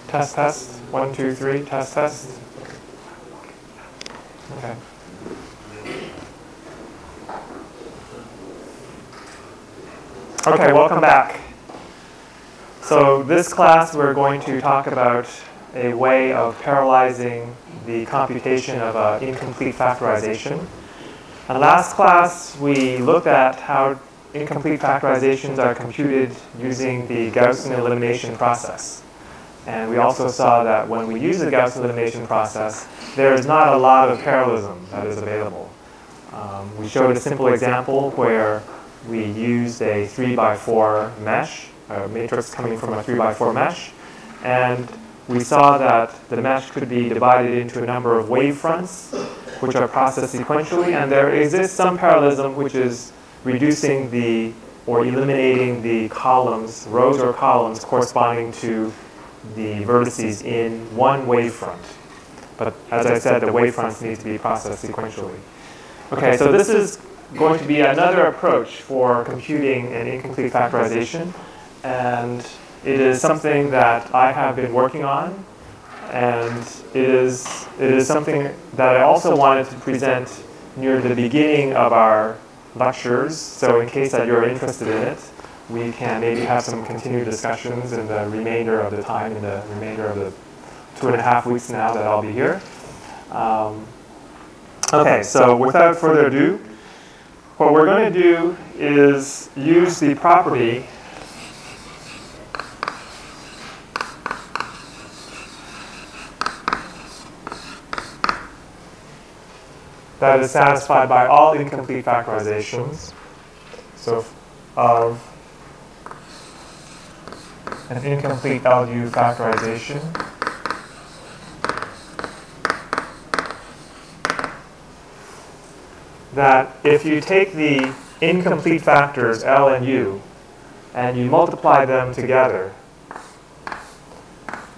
Test, test. 1, 2, 3. Test, test. Okay. Okay, welcome back. So this class we're going to talk about a way of parallelizing the computation of incomplete factorization. In last class we looked at how incomplete factorizations are computed using the Gaussian elimination process. And we also saw that when we use the Gaussian elimination process, there is not a lot of parallelism that is available. We showed a simple example where we used a 3x4 mesh, a matrix coming from a 3x4 mesh, and we saw that the mesh could be divided into a number of wavefronts, which are processed sequentially, and there exists some parallelism which is reducing the, or eliminating the columns, rows or columns corresponding to the vertices in one wavefront. But as I said, the wavefronts need to be processed sequentially. Okay, so this is going to be another approach for computing an incomplete factorization. And it is something that I have been working on. And it is something that I also wanted to present near the beginning of our lectures. So in case that you're interested in it, we can maybe have some continued discussions in the remainder of the time, in the remainder of the 2.5 weeks now that I'll be here. Okay, so without further ado, what we're going to do is use the property that is satisfied by all incomplete factorizations. So of an incomplete LU factorization that if you take the incomplete factors L and U and you multiply them together,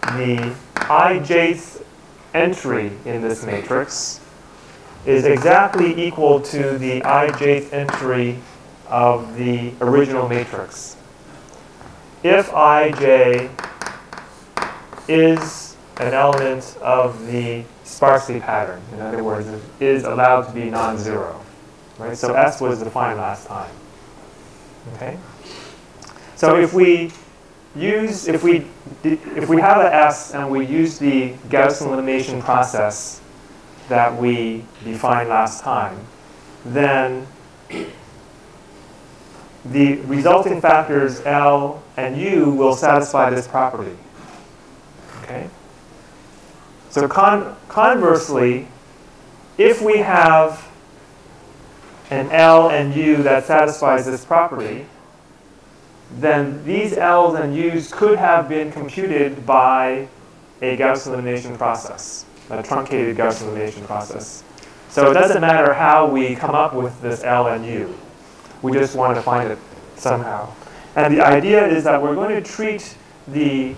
the ijth entry in this matrix is exactly equal to the ijth entry of the original matrix. If ij is an element of the sparsity pattern, in other words, it is allowed to be non-zero, right? So S was defined last time. Okay. So if we have an S and we use the Gaussian elimination process that we defined last time, then the resulting factors L and U will satisfy this property. Okay? So conversely, if we have an L and U that satisfies this property, then these L's and U's could have been computed by a Gaussian elimination process, a truncated Gaussian elimination process. So it doesn't matter how we come up with this L and U. We just want to find it somehow. And the idea is that we're going to treat the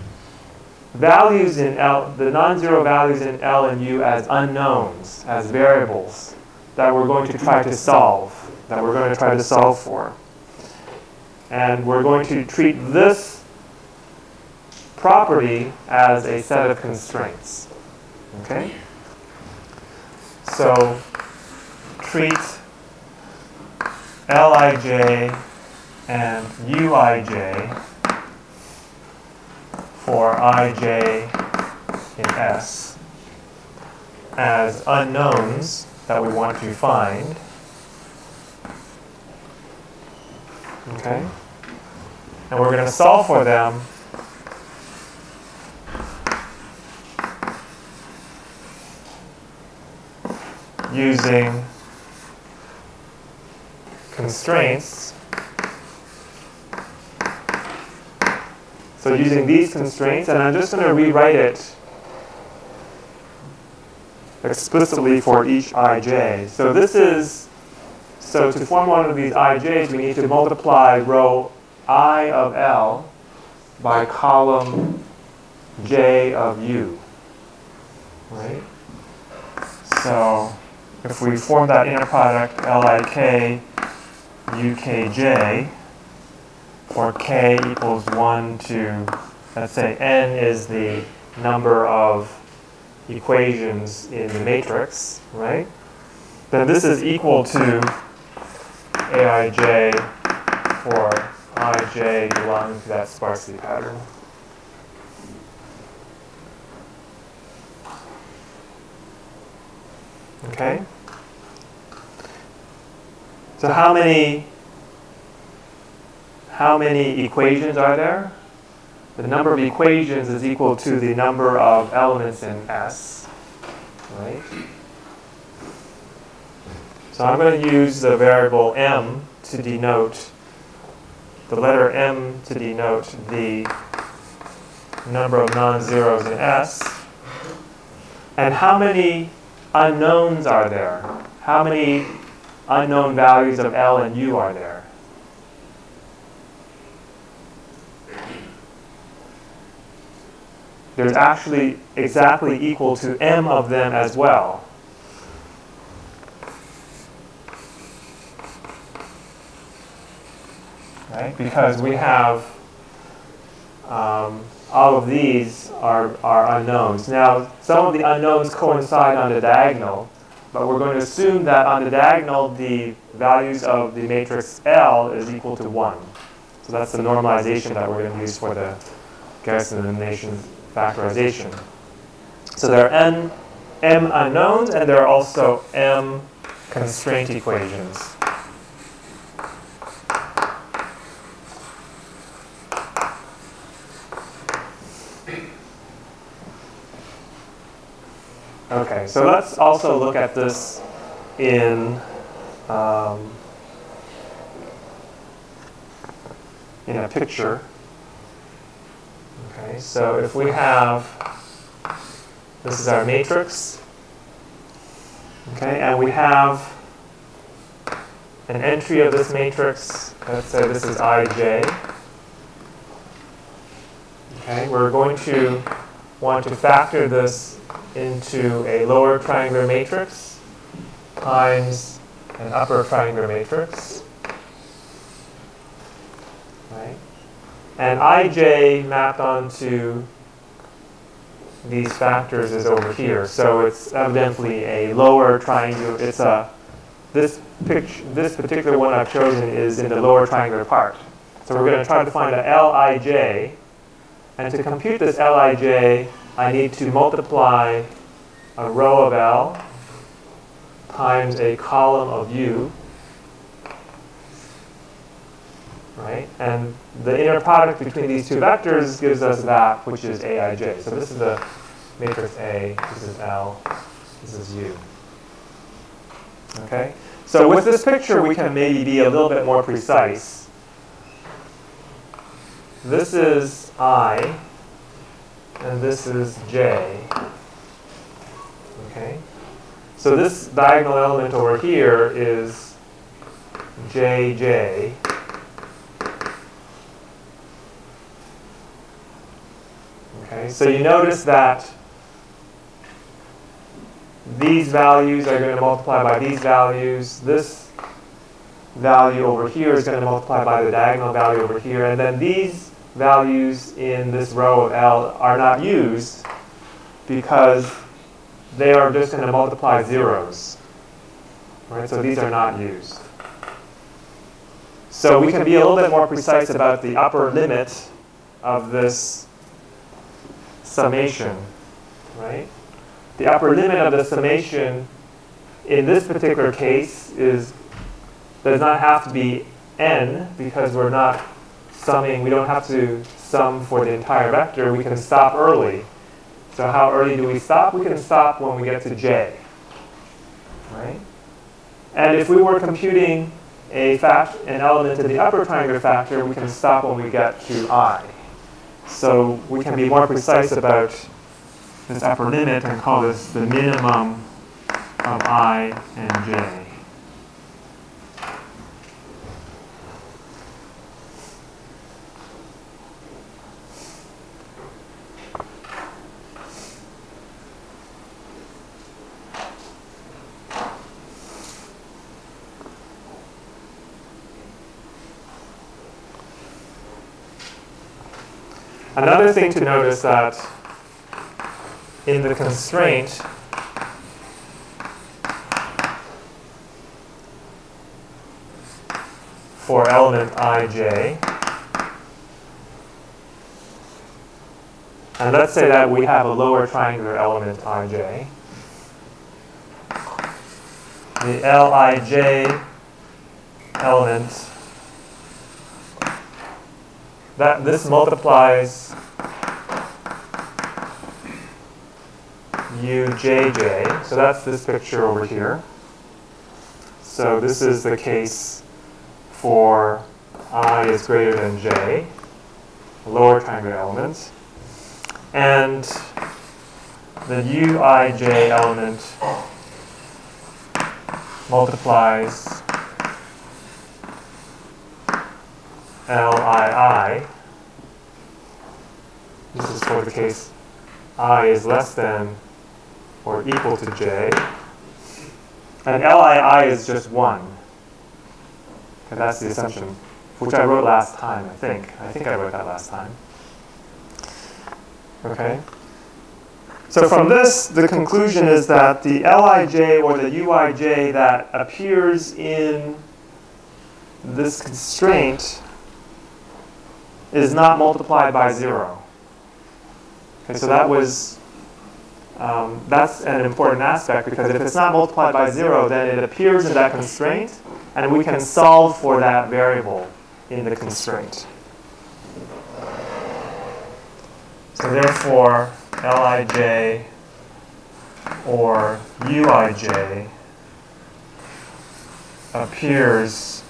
values in L, the non-zero values in L and U as unknowns, as variables that we're going to try to solve, for. And we're going to treat this property as a set of constraints. Okay? So treat Lij and Uij for ij in S as unknowns that we want to find. Okay? And we're going to solve for them using constraints. So using these constraints, and I'm just going to rewrite it explicitly for each ij. So this is, so to form one of these ij's, we need to multiply row I of L by column j of U. Right? So if we form that inner product lik ukj, for k equals 1 to, let's say n is the number of equations in the matrix, right? Then this is equal to aij for ij belonging to that sparsity pattern. Okay? So how many equations are there? The number of equations is equal to the number of elements in S, right? So I'm going to use the variable m to denote, the letter m to denote the number of non-zeros in S. And how many unknowns are there? How many unknown values of L and U are there? There's actually exactly equal to m of them as well. Right? Because we have all of these are unknowns. Now, some of the unknowns coincide on the diagonal, but we're going to assume that on the diagonal, the values of the matrix L is equal to 1. So that's the normalization that we're going to use for the Gaussian elimination factorization. So there are m unknowns, and there are also m constraint equations. Okay, so let's also look at this in a picture. Okay, so if we have, this is our matrix, okay, and we have an entry of this matrix, let's say this is ij. Okay, we're going to want to factor this into a lower triangular matrix times an upper triangular matrix. Right? And ij mapped onto these factors is over here. So it's evidently a lower triangular. It's this particular one I've chosen is in the lower triangular part. So we're going to try to find a Lij. And to compute this Lij, I need to multiply a row of L times a column of U, right? And the inner product between these two vectors gives us that, which is Aij. So this is the matrix A, this is L, this is U. Okay? So with this picture, we can maybe be a little bit more precise. This is I, and this is J. Okay? So this diagonal element over here is JJ. Okay? So you notice that these values are going to multiply by these values. This value over here is going to multiply by the diagonal value over here. And then these values in this row of L are not used because they are just going to multiply zeros. Right? So these are not used. So we can be a little bit more precise about the upper limit of this summation, right? The upper limit of the summation in this particular case does not have to be n, because we're not summing, we don't have to sum for the entire vector. We can stop early. So how early do we stop? We can stop when we get to j, right? And if we were computing an element in the upper triangular factor, we can stop when we get to I. So we can be more precise about this upper limit and call this the minimum of I and j. Another thing to notice that in the constraint, for element ij, and let's say that we have a lower triangular element ij, the Lij element, that this multiplies Ujj, so that's this picture over here. So this is the case for I is greater than j, lower triangular element. And the Uij element multiplies Lii. This is for the case I is less than or equal to j. And Lii is just 1. Okay, that's the assumption, which I wrote last time, I think. I think I wrote that last time. Okay? So from this, the conclusion is that the Lij or the Uij that appears in this constraint is not multiplied by 0. Okay, so that was, that's an important aspect, because if it's not multiplied by 0, then it appears in that constraint, and we can solve for that variable in the constraint. So therefore, Lij or Uij appears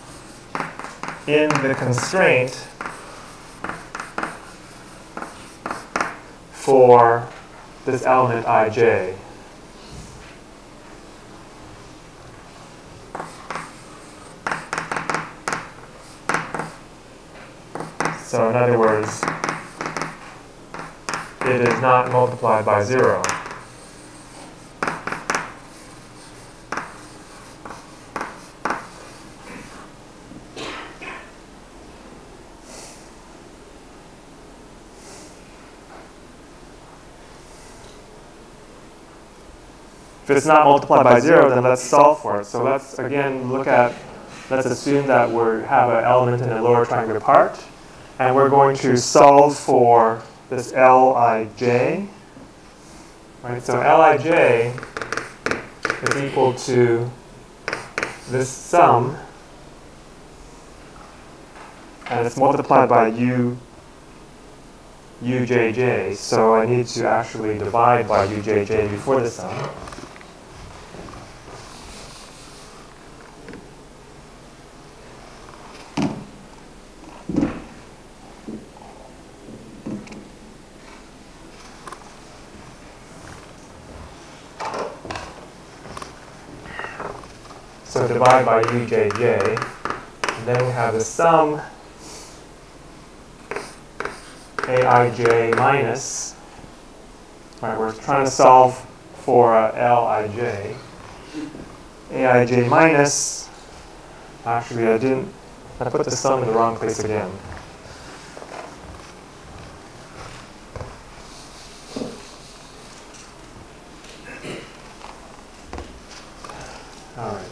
in the constraint for this element ij. So in other words, it is not multiplied by 0. If it's not multiplied by 0, then let's solve for it. So let's again let's assume that we have an element in a lower triangular part, and we're going to solve for this Lij. Right? So Lij is equal to this sum, and it's multiplied by Ujj. So I need to actually divide by Ujj before the sum. So divide by Ujj, and then we have the sum Aij minus, right, we're trying to solve for Lij. Aij minus, actually I put the sum in the wrong place again. All right.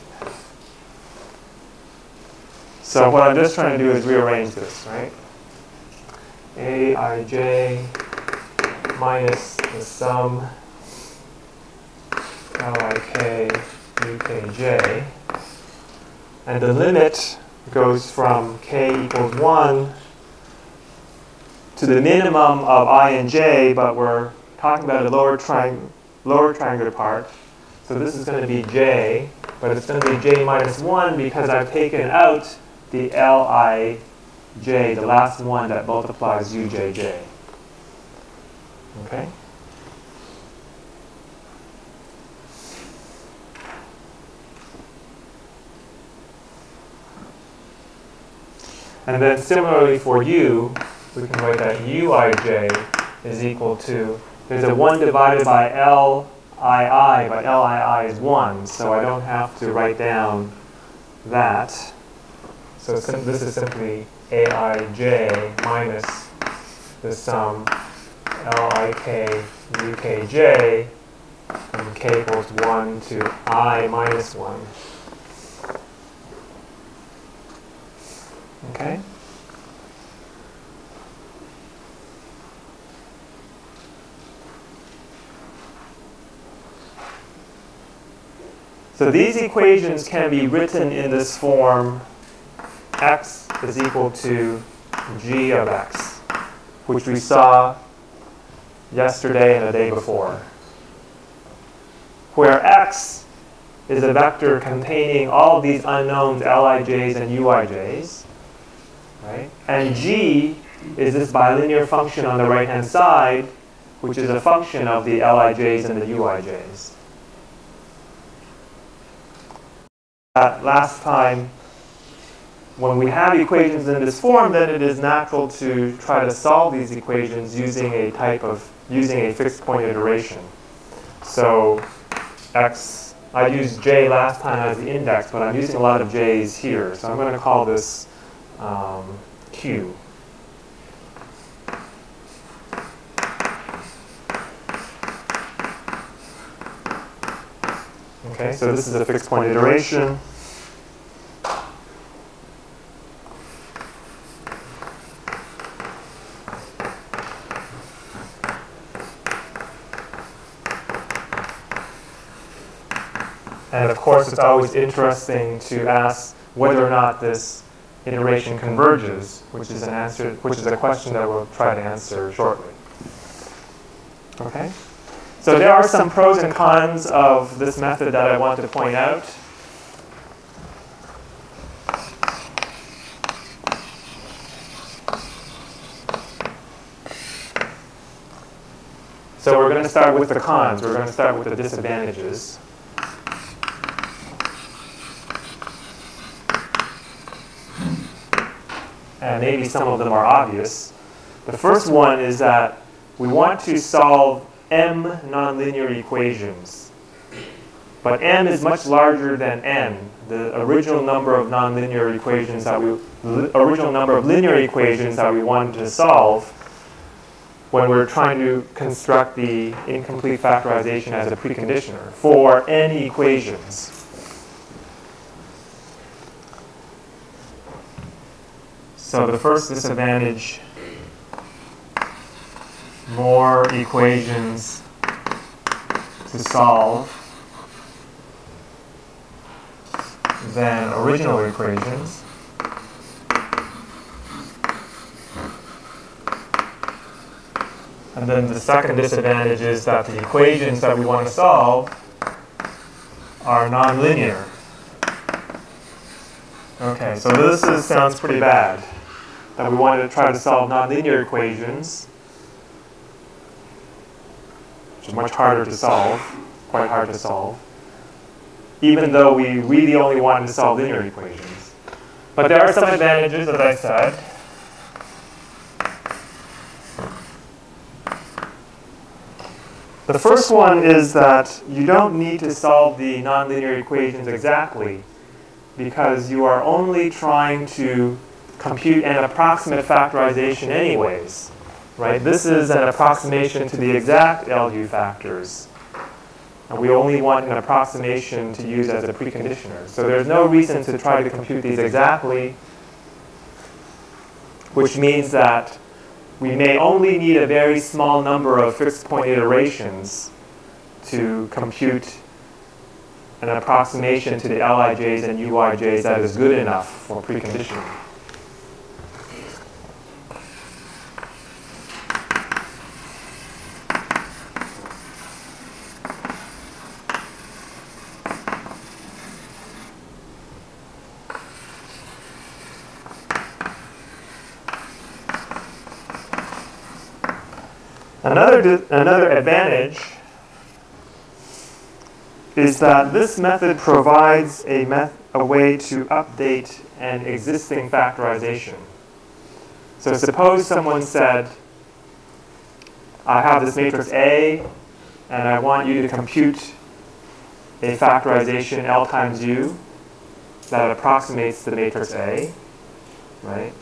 So what I'm just trying to do is rearrange this, right? Aij minus the sum Lik ukj, and the limit goes from k equals 1 to the minimum of I and j, but we're talking about a lower triangular part. So this is going to be j, but it's going to be j minus 1 because I've taken out the Lij, the last one that multiplies ujj. Okay? And then similarly for u, we can write that uij is equal to, there's a 1 divided by Lii, but Lii is 1, so I don't have to write down that. So this is simply Aij minus the sum Lik ukj from k equals 1 to I minus 1. Okay? So these equations can be written in this form: x is equal to g of x, which we saw yesterday and the day before, where x is a vector containing all of these unknowns, Lij's and Uij's, right? And g is this bilinear function on the right-hand side, which is a function of the Lij's and the Uij's. Last time, when we have equations in this form, then it is natural to try to solve these equations using a fixed point iteration. So I used j last time as the index, but I'm using a lot of j's here. So I'm going to call this q. Okay, so this is a fixed point iteration. And of course, it's always interesting to ask whether or not this iteration converges, which is a question that we'll try to answer shortly. Okay? So there are some pros and cons of this method that I want to point out. So we're going to start with the cons. We're going to start with the disadvantages. And maybe some of them are obvious. The first one is that we want to solve m nonlinear equations. But m is much larger than n. The original number of nonlinear equations linear equations that we wanted to solve when we're trying to construct the incomplete factorization as a preconditioner for n equations. So the first disadvantage, more equations to solve than original equations. And then the second disadvantage is that the equations that we want to solve are nonlinear. Okay, so this sounds pretty bad, that we want to try to solve nonlinear equations, which is much harder to solve, quite hard to solve, even though we really only wanted to solve linear equations. But there are some advantages, as I said. The first one is that you don't need to solve the nonlinear equations exactly, because you are only trying to compute an approximate factorization anyways, right? This is an approximation to the exact LU factors. And we only want an approximation to use as a preconditioner. So there's no reason to try to compute these exactly, which means that we may only need a very small number of fixed point iterations to compute an approximation to the Lij's and Uyj's that is good enough for preconditioning. Another advantage is that this method provides a way to update an existing factorization. So suppose someone said, I have this matrix A, and I want you to compute a factorization L times U that approximates the matrix A, right?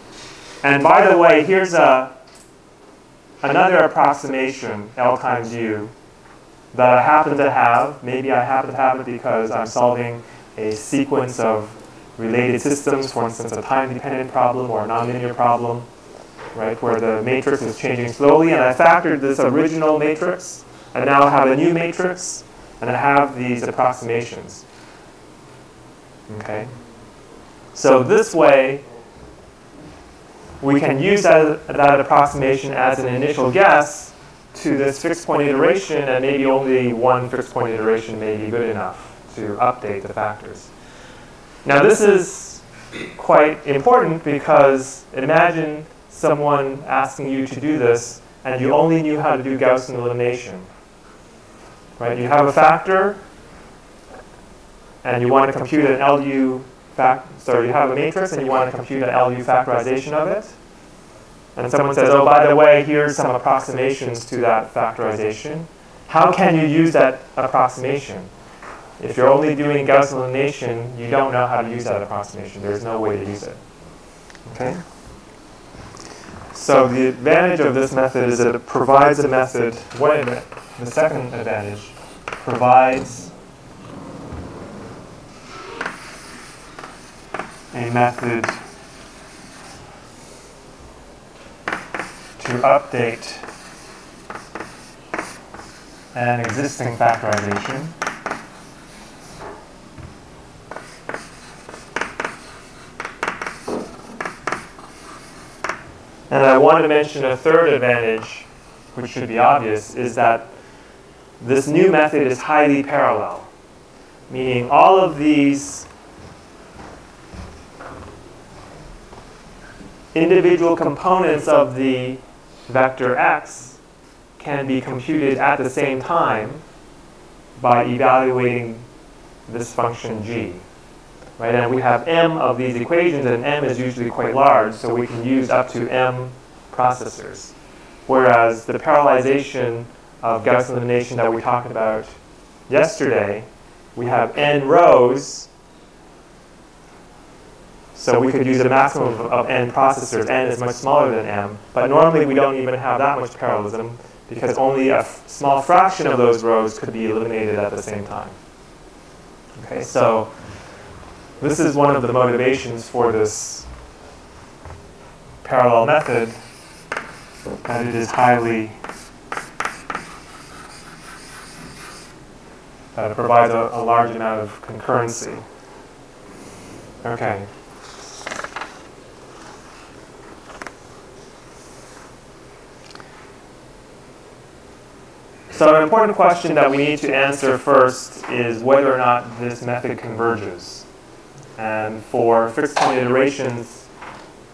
And by the way, here's another approximation, L times U, that I happen to have. Maybe I happen to have it because I'm solving a sequence of related systems, for instance, a time-dependent problem or a nonlinear problem, right, where the matrix is changing slowly, and I factored this original matrix, and now I have a new matrix, and I have these approximations. Okay? So this way, we can use that approximation as an initial guess to this fixed point iteration, and maybe only one fixed point iteration may be good enough to update the factors. Now this is quite important because imagine someone asking you to do this and you only knew how to do Gaussian elimination. Right? You have a factor and you want to compute an LU you have a matrix and you want to compute an LU factorization of it. And someone says, oh, by the way, here's some approximations to that factorization. How can you use that approximation? If you're only doing Gaussian elimination, you don't know how to use that approximation. There's no way to use it. Okay? So the advantage of this method is that it provides a method. The second advantage provides a method to update an existing factorization. And I want to mention a third advantage, which should be obvious, is that this new method is highly parallel, meaning all of these individual components of the vector x can be computed at the same time by evaluating this function g. Right? And we have m of these equations, and m is usually quite large, so we can use up to m processors. Whereas the parallelization of Gaussian elimination that we talked about yesterday, we have n rows, so we could use a maximum of n processors. N is much smaller than m, but normally we don't even have that much parallelism because only a small fraction of those rows could be eliminated at the same time. Okay, so this is one of the motivations for this parallel method, that it is that it provides a large amount of concurrency. Okay. So an important question that we need to answer first is whether or not this method converges. And for fixed point iterations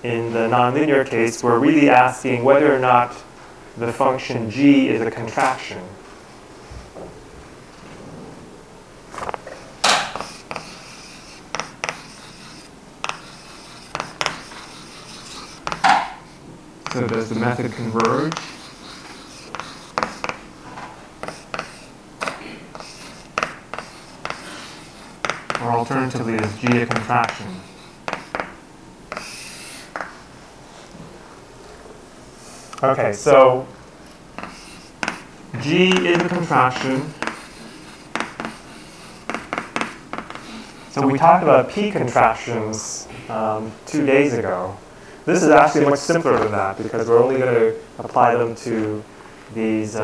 in the nonlinear case, we're really asking whether or not the function g is a contraction. So does the method converge? Or alternatively, is g a contraction? Okay, so g is a contraction. So we talked about p contractions 2 days ago. this is actually much simpler than that because we're only going to apply them to these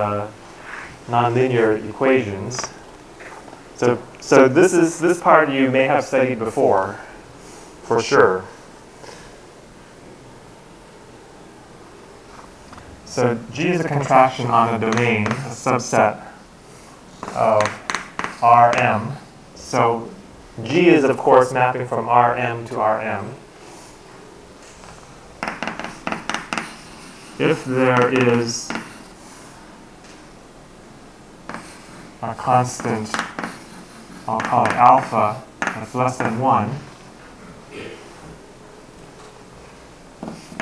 nonlinear equations. So this part you may have studied before, for sure. So G is a contraction on a domain, a subset of Rm. So G is, of course, mapping from Rm to Rm. If there is a constant, I'll call it alpha, that's less than 1,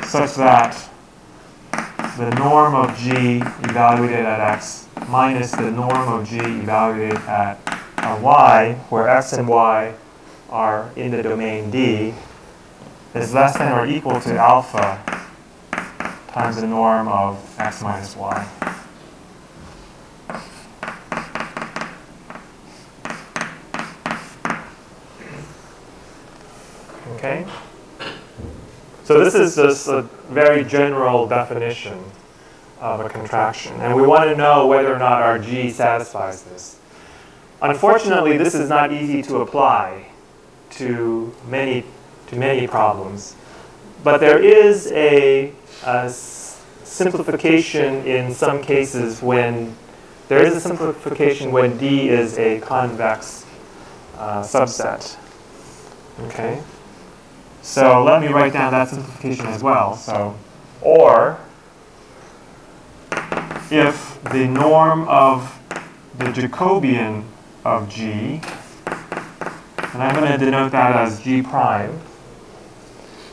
such that the norm of G evaluated at x minus the norm of G evaluated at y, where x and y are in the domain D, is less than or equal to alpha times the norm of x minus y. Okay? So this is just a very general definition of a contraction. And we want to know whether or not our G satisfies this. Unfortunately, this is not easy to apply to many problems. But there is a simplification in some cases when there is a simplification when D is a convex subset. Okay? So let me write down that simplification as well. So, or if the norm of the Jacobian of G, and I'm going to denote that as G prime,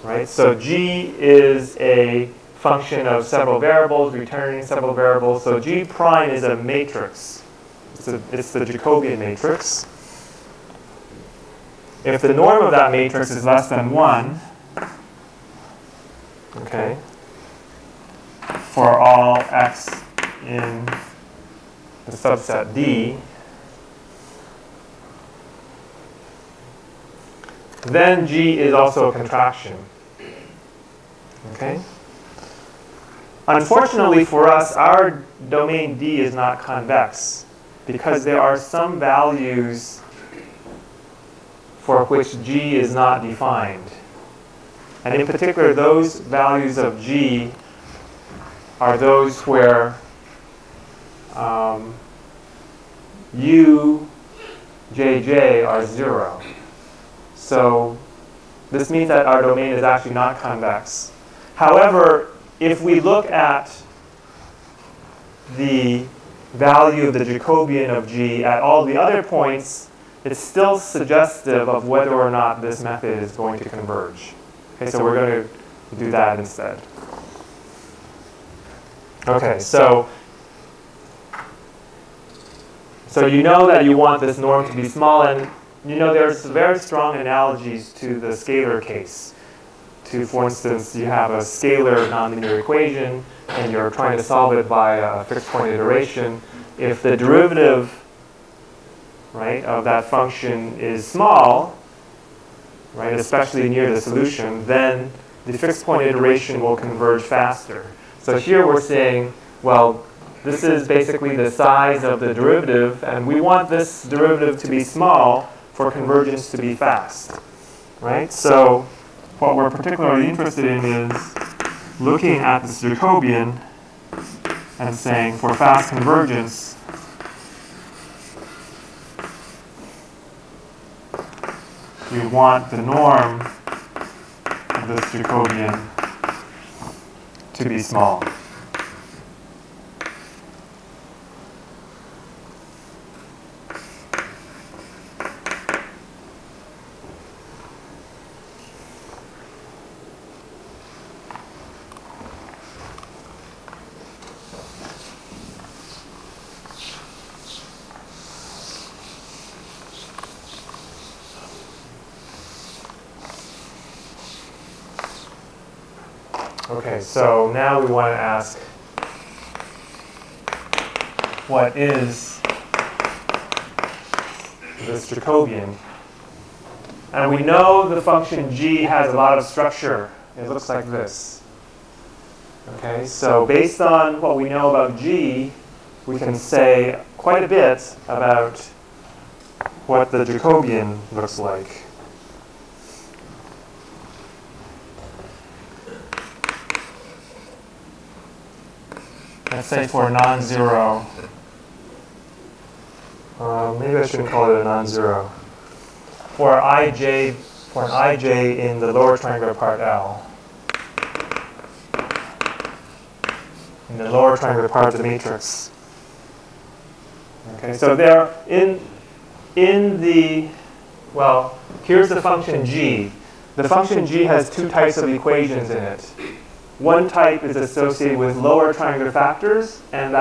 right? So G is a function of several variables, returning several variables. So G prime is a matrix. It's the Jacobian matrix. If the norm of that matrix is less than 1, okay, for all x in the subset D, then G is also a contraction. Okay? Unfortunately for us, our domain D is not convex because there are some values for which G is not defined. And in particular, those values of G are those where U, J, J are 0. So this means that our domain is actually not convex. However, if we look at the value of the Jacobian of G at all the other points, it's still suggestive of whether or not this method is going to converge. Okay, so we're going to do that instead. Okay, so you know that you want this norm to be small, and you know there's very strong analogies to the scalar case. For instance, you have a scalar nonlinear equation, and you're trying to solve it by a fixed point iteration. If the derivative, right, of that function is small, right, especially near the solution, then the fixed point iteration will converge faster. So here we're saying, well, this is basically the size of the derivative, and we want this derivative to be small for convergence to be fast, right? So what we're particularly interested in is looking at this Jacobian and saying for fast convergence, we want the norm of this Jacobian to be small. Okay, so now we want to ask, what is this Jacobian? And we know the function g has a lot of structure it looks like this. Okay, so based on what we know about G, we can say quite a bit about what the Jacobian looks like. Let's say for non-zero, maybe I shouldn't call it a non-zero. For an ij in the lower triangular part L, in the lower triangular part of the matrix. Okay, so there in the, well, here's the function G. The function G has two types of equations in it. One type is associated with lower triangular factors, and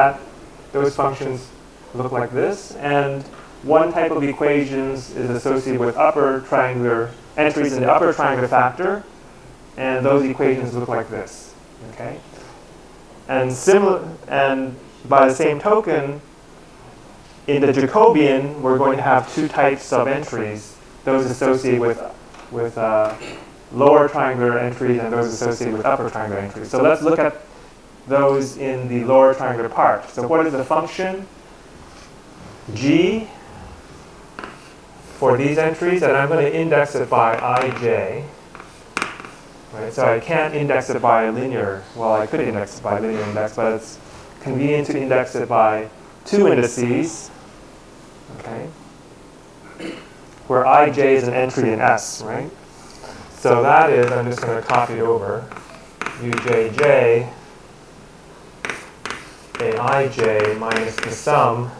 those functions look like this. And one type of equations is associated with upper triangular entries in the upper triangular factor, and those equations look like this. Okay, and by the same token, in the Jacobian, we're going to have two types of entries: those associated with lower triangular entries and those associated with upper triangular entries. So let's look at those in the lower triangular part. So what is the function G for these entries? And I'm going to index it by ij. Right? So I can't index it by a linear. Well, I could index it by a linear index, but it's convenient to index it by two indices. Okay, where ij is an entry in S, right? So that is, I'm just going to copy over, ujj aij minus the sum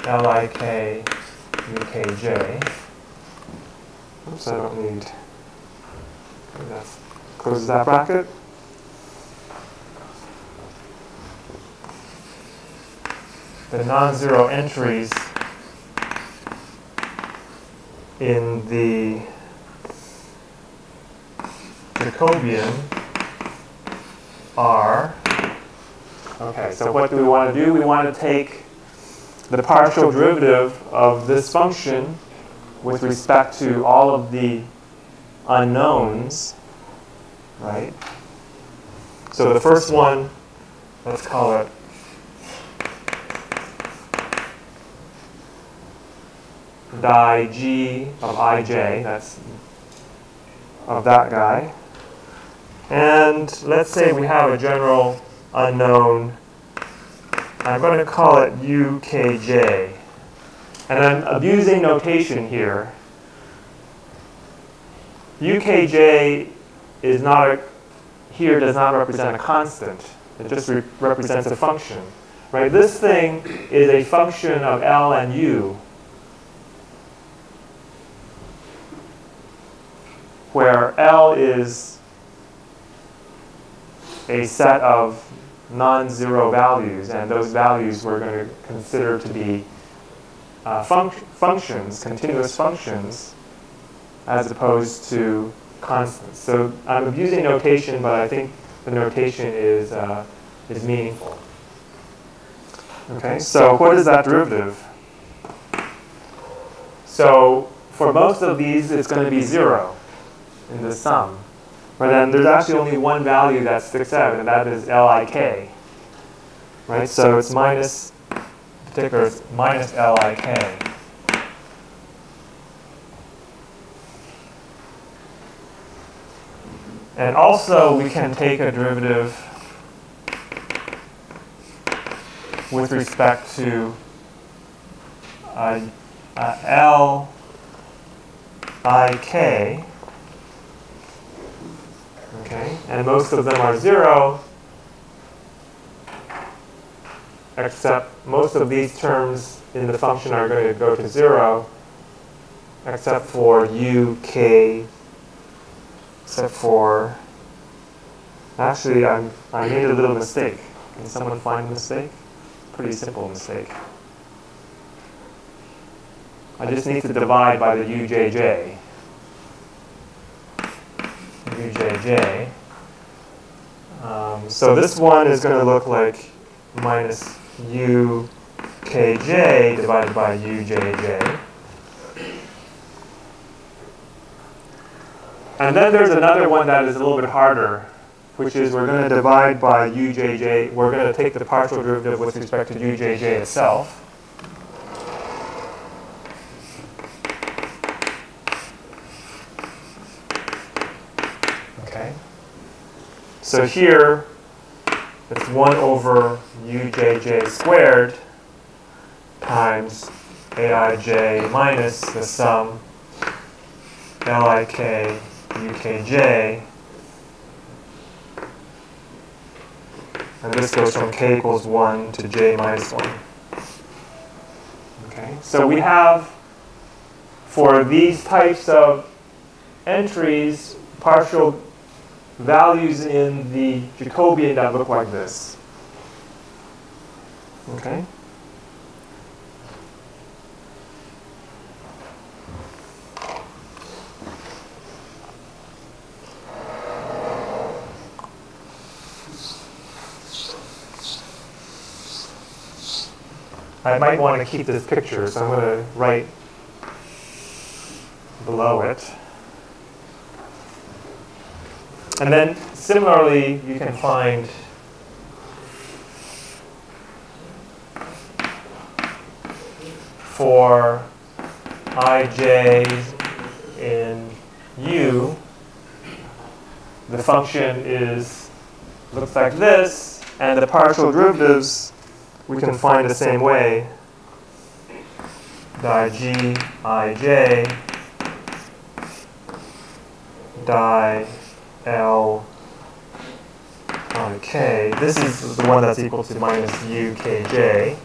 lik ukj. Oops, I don't need, that closes that bracket. The non-zero entries in the Jacobian are, okay, so what do we want to do? We want to take the partial derivative of this function with respect to all of the unknowns, right? So the first one, let's call it die g of ij, that's of that guy. And let's say we have a general unknown. I'm going to call it ukj. And I'm abusing notation here. ukj is not here does not represent a constant. It just represents a function. Right? This thing is a function of L and U, where L is a set of non-zero values, and those values we're going to consider to be functions, continuous functions, as opposed to constants. So I'm abusing notation, but I think the notation is meaningful. Okay, so what is that derivative? So for most of these, it's going to be 0 in the sum. But then there's actually only one value that sticks out, and that is lik. Right? So it's minus, in particular, it's minus lik. And also, we can take a derivative with respect to lik. Okay, and most of them are 0, except most of these terms in the function are going to go to 0, except for uk, except for, actually I made a little mistake. Can someone find a mistake? Pretty simple mistake. I just need to divide by the ujj. So this one is going to look like minus ukj divided by ujj. And then there's another one that is a little bit harder, which is we're going to divide by ujj. We're going to take the partial derivative with respect to ujj itself. Okay. So here, it's 1 over ujj squared times aij minus the sum lik ukj. And this goes from k equals 1 to j minus 1. Okay, so we have, for these types of entries, partial values in the Jacobian that look like this. Okay? I might want to keep this picture, so I'm going to write below it. And then similarly, you can find for ij in U, the function looks like this, and the partial derivatives we can find the same way. Die g ij, die L k. This is the one that's equal to minus ukj.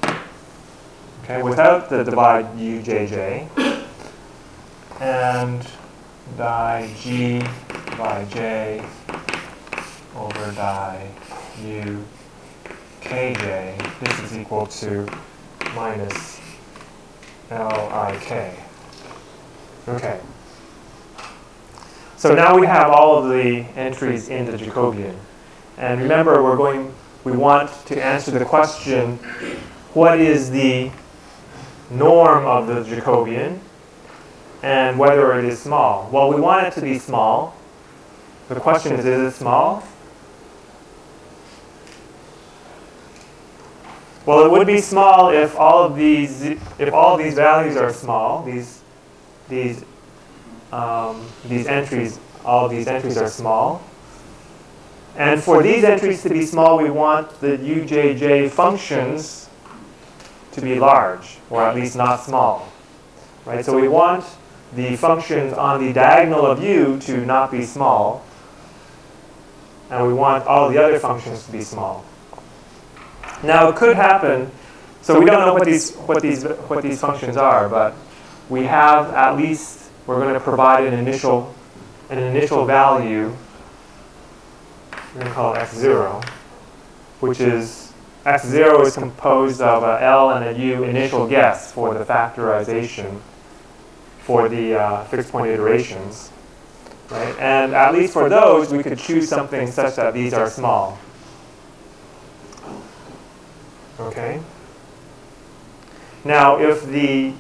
Okay, without the divide ujj. And die g by j over die ukj. This is equal to minus lik. Okay. So now we have all of the entries in the Jacobian. And remember, we want to answer the question, what is the norm of the Jacobian and whether it is small? Well, we want it to be small. The question is it small? Well, it would be small if all of these values are small. These entries, all of these entries are small. And for these entries to be small, we want the ujj functions to be large, or at least not small. Right? So we want the functions on the diagonal of u to not be small, and we want all the other functions to be small. Now it could happen, so we don't know what these functions are, but we have at least, we're going to provide an initial value. We're going to call it x0, which is, x0 is composed of a L and a U initial guess for the factorization for the fixed point iterations. Right? And at least for those, we could choose something such that these are small. Okay? Now, if the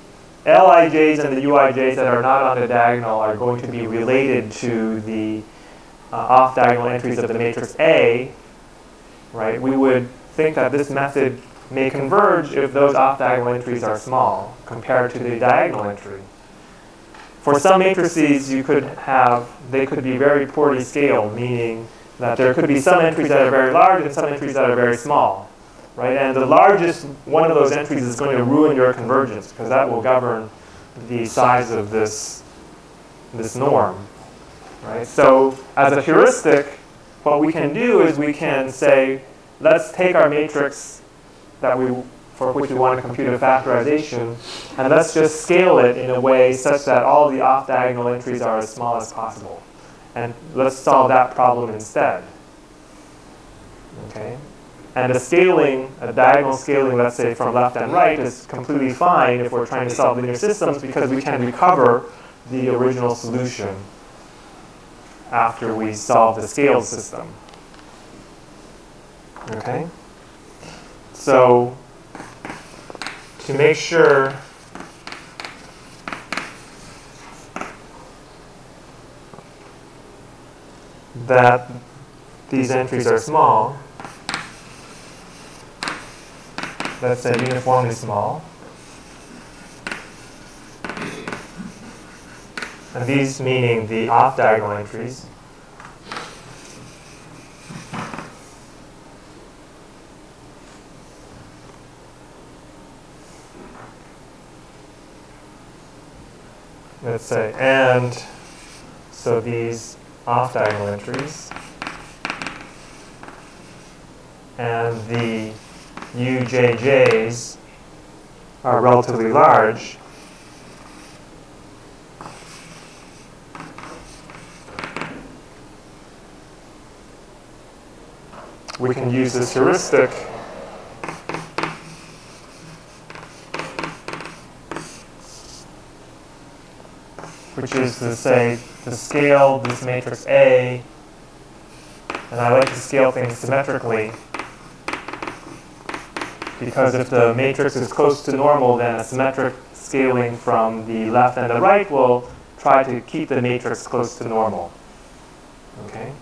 Lij's and the Uij's that are not on the diagonal are going to be related to the off-diagonal entries of the matrix A, right, we would think that this method may converge if those off-diagonal entries are small compared to the diagonal entry. For some matrices, they could be very poorly scaled, meaning that there could be some entries that are very large and some entries that are very small. Right? And the largest one of those entries is going to ruin your convergence, because that will govern the size of this norm. Right? So as a heuristic, what we can do is we can say, let's take our matrix for which we want to compute a factorization, and let's just scale it in a way such that all the off-diagonal entries are as small as possible. And let's solve that problem instead. Okay? And a diagonal scaling, let's say from left and right, is completely fine if we're trying to solve linear systems, because we can recover the original solution after we solve the scaled system. Okay? So, to make sure that these entries are small, let's say uniformly small, and these meaning the off-diagonal entries, let's say, and so these off-diagonal entries and the UJJs are relatively large, we can use this heuristic which is to say to scale this matrix A, and I like to scale things symmetrically, because if the matrix is close to normal, then a symmetric scaling from the left and the right will try to keep the matrix close to normal. Okay?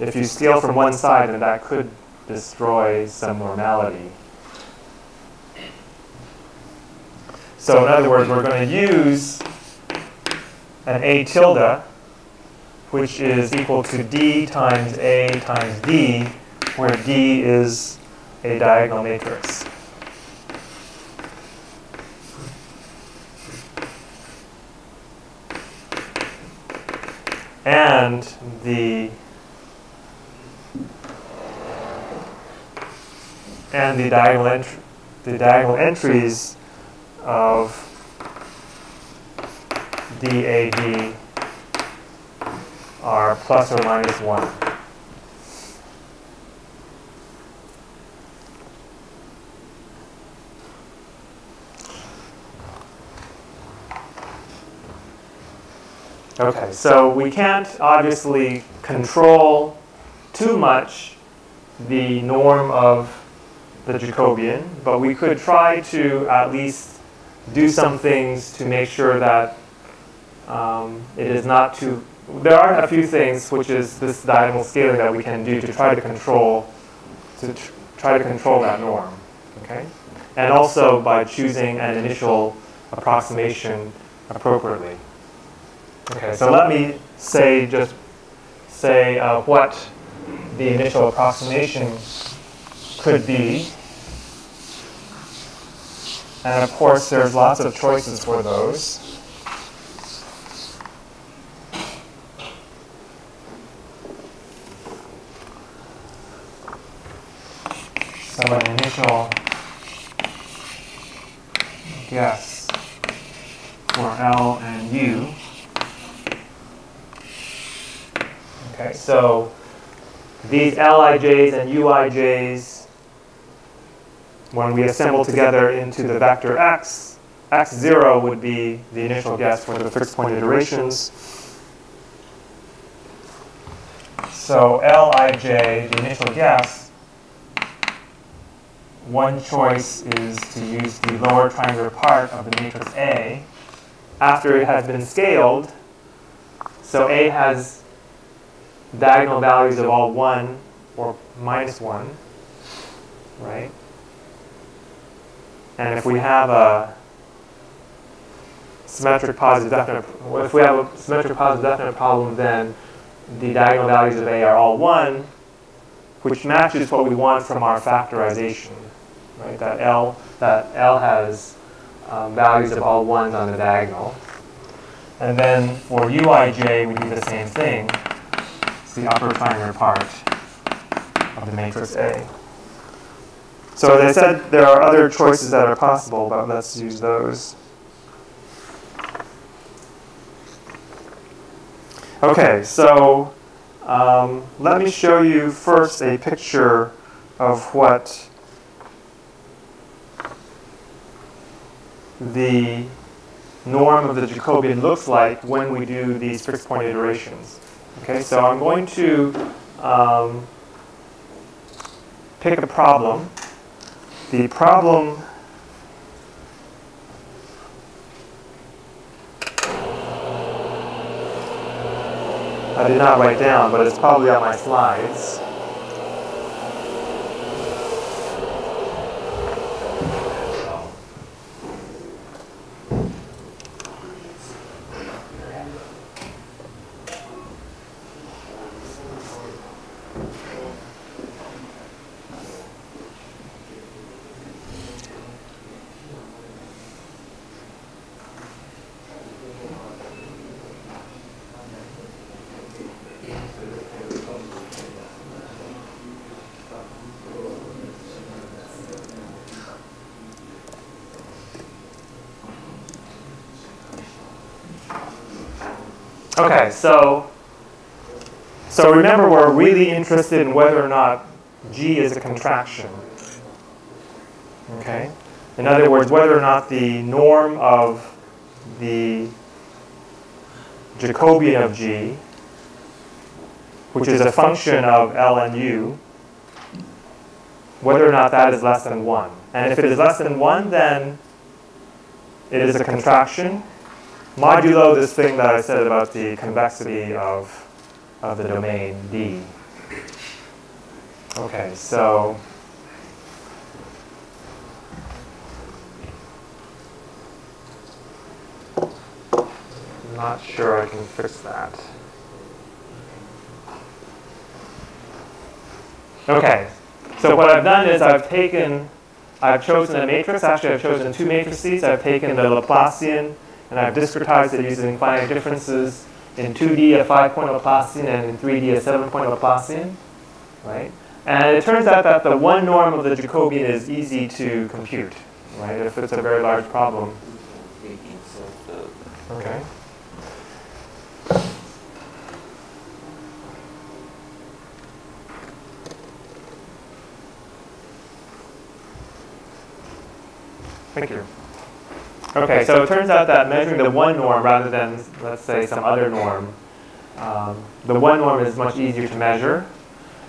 If you scale from one side, then that could destroy some normality. So in other words, we're going to use an A tilde, which is equal to D times A times D, where D is a diagonal matrix. And the diagonal entries of DAD are plus or minus 1. Okay, so we can't obviously control too much the norm of the Jacobian, but we could try to at least do some things to make sure that it is not too. There are a few things, which is this diagonal scaling, that we can do to try to control that norm. Okay, and also by choosing an initial approximation appropriately. Okay, so let me just say what the initial approximation could be. And of course, there's lots of choices for those. So an initial guess for L and U. Okay, so these Lij's and Uij's, when we assemble together into the vector x, x0 would be the initial guess for the fixed point iterations. So Lij, the initial guess, one choice is to use the lower triangular part of the matrix A after it has been scaled. So A has diagonal values of all 1 or minus 1, right? And if we have a symmetric positive definite, problem, then the diagonal values of A are all 1, which matches what we want from our factorization, right? That L has values of all 1s on the diagonal. And then for Uij, we do the same thing. It's the upper triangular part of the matrix A. So as I said, there are other choices that are possible, but let's use those. Okay, so let me show you first a picture of what the norm of the Jacobian looks like when we do these fixed point iterations. Okay, so I'm going to pick a problem. The problem I did not write down, but it's probably on my slides. Okay, so remember we're really interested in whether or not G is a contraction. Okay? In other words, whether or not the norm of the Jacobian of G, which is a function of L and U, whether or not that is less than 1. And if it is less than 1, then it is a contraction, modulo this thing that I said about the convexity of the domain D. Okay, so I'm not sure I can fix that. Okay, so what I've done is I've chosen a matrix. Actually, I've chosen two matrices. I've taken the Laplacian and I've discretized it using finite differences in 2D a 5-point Laplacian and in 3D a 7-point Laplacian, right? And it turns out that the one norm of the Jacobian is easy to compute, right? If it's a very large problem. Okay. Thank you. Okay, so it turns out that measuring the one norm rather than, let's say, some other norm, the one norm is much easier to measure.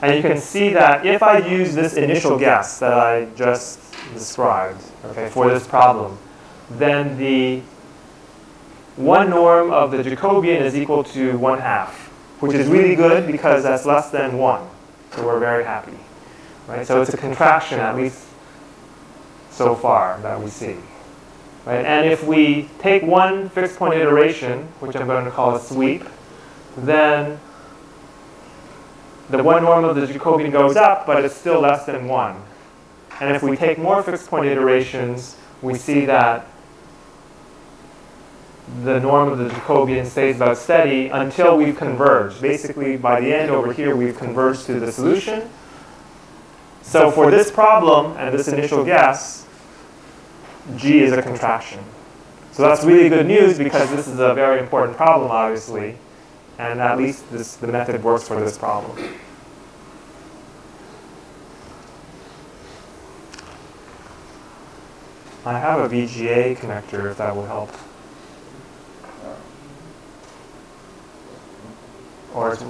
And you can see that if I use this initial guess that I just described, okay, for this problem, then the one norm of the Jacobian is equal to 1/2, which is really good because that's less than 1. So we're very happy, right? So it's a contraction, at least so far, that we see. Right? And if we take one fixed point iteration, which I'm going to call a sweep, then the one norm of the Jacobian goes up, but it's still less than 1. And if we take more fixed point iterations, we see that the norm of the Jacobian stays about steady until we've converged. Basically, by the end over here, we've converged to the solution. So for this problem and this initial guess, G is a contraction. So that's really good news because this is a very important problem, obviously. And at least the method works for this problem. I have a VGA connector if that will help. Or it's